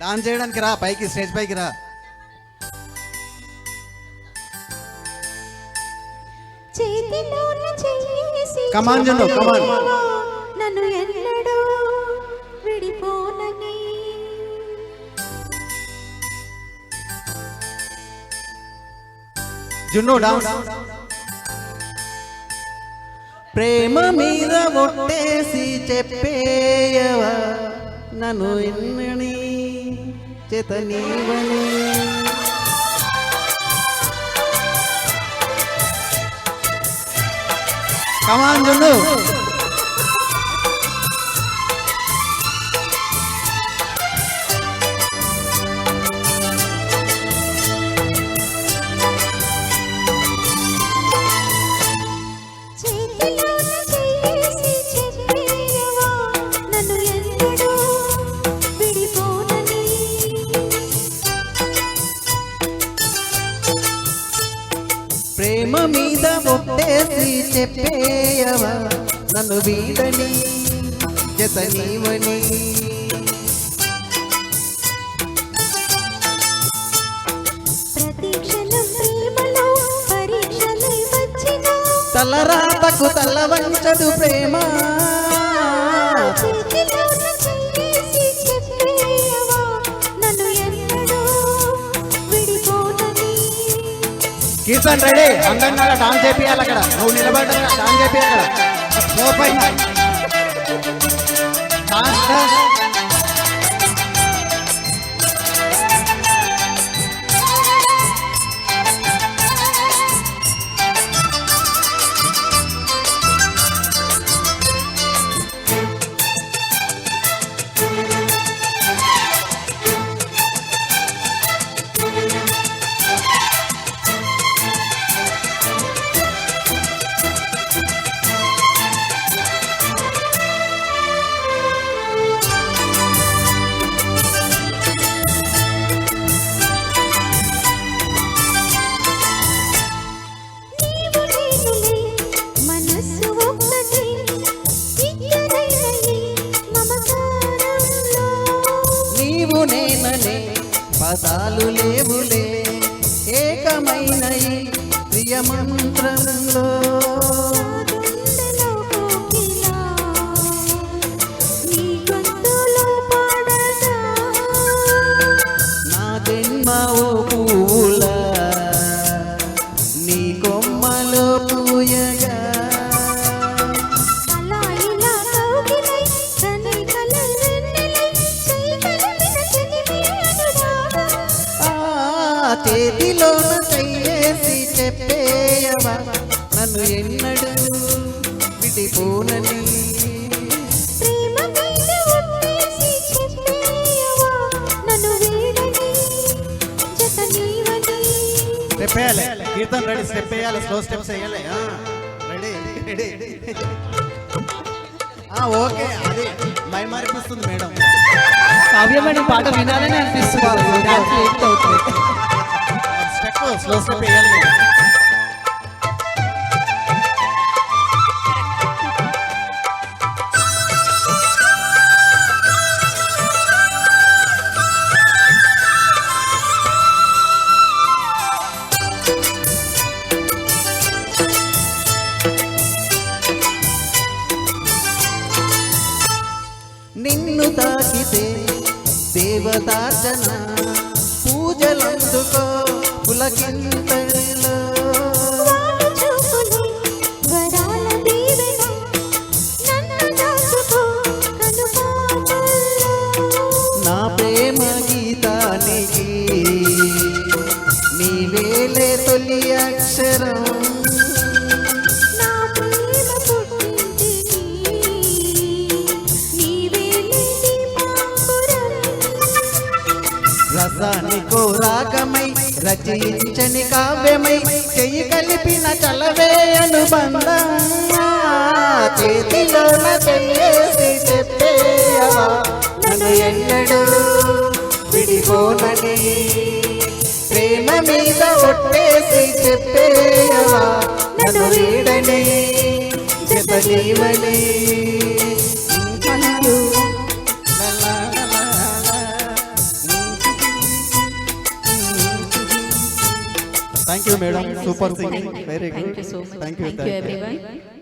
Dance చేయడానికి రా, పైకి స్టేజ్ పైకి రా. కమాన్ జున్ను, కమాన్. నన్ను ఎన్నడూ విడిపోనని జున్ను డాన్స్. ప్రేమ మీద ఒట్టేసి చెప్పేయవా నన్ను ఎన్నని చేతనీవని. కమాన్ జున్ను. ప్రేమ మీద ఒట్టేసి చెప్పేయవా నన్ను వీడని జతనీవని. తలరాతకు తల వంచదు ప్రేమ. కీర్తన్ రెడీ, అందరినీ డాన్స్ చేపియాలి అక్కడ. నువ్వు నిలబడ్డా డాన్స్ చేపియాలి అక్కడ. నేననే పదాలు లేవులే ఏకమైన ప్రియ మంత్రంలో. నా జన్మ ఓ పూల నీ కొమ్మలో పూయగా. చేతిలోన చెయ్యేసి చెప్పేయవా నన్ను ఎన్నడూ విడిపోనని. స్టెప్ వేయాలి కీర్తన్, రెడీ. స్టెప్ వేయాలి, స్లో స్టెప్స్ వేయాలి. Ready ready. ఓకే, అది మైమారిపిస్తుంది మేడం. కావ్య మేడం పాట వినాలని అనిపిస్తుంది. స్టెప్ స్లో స్టెప్ వేయాలి. నిన్ను తాకితే దేవతార్చన పూజలందుకో పులకింతలో. నా ప్రేమ గీతానికి నీవేలే తొలి అక్షరం. రసానికో రాగమై రచించని కావ్యమై చెయ్యి కలిపిన చలవే అనుబంధం. చేతిలోన చెయ్యేసి చెప్పేయవా నన్ను ఎన్నడూ విడిపోనని. ప్రేమ మీద ఒట్టేసి చెప్పేయవా నన్ను వీడని జతనీవని. Thank you madam super singing very Thank good you so much. Thank you Thank you everyone.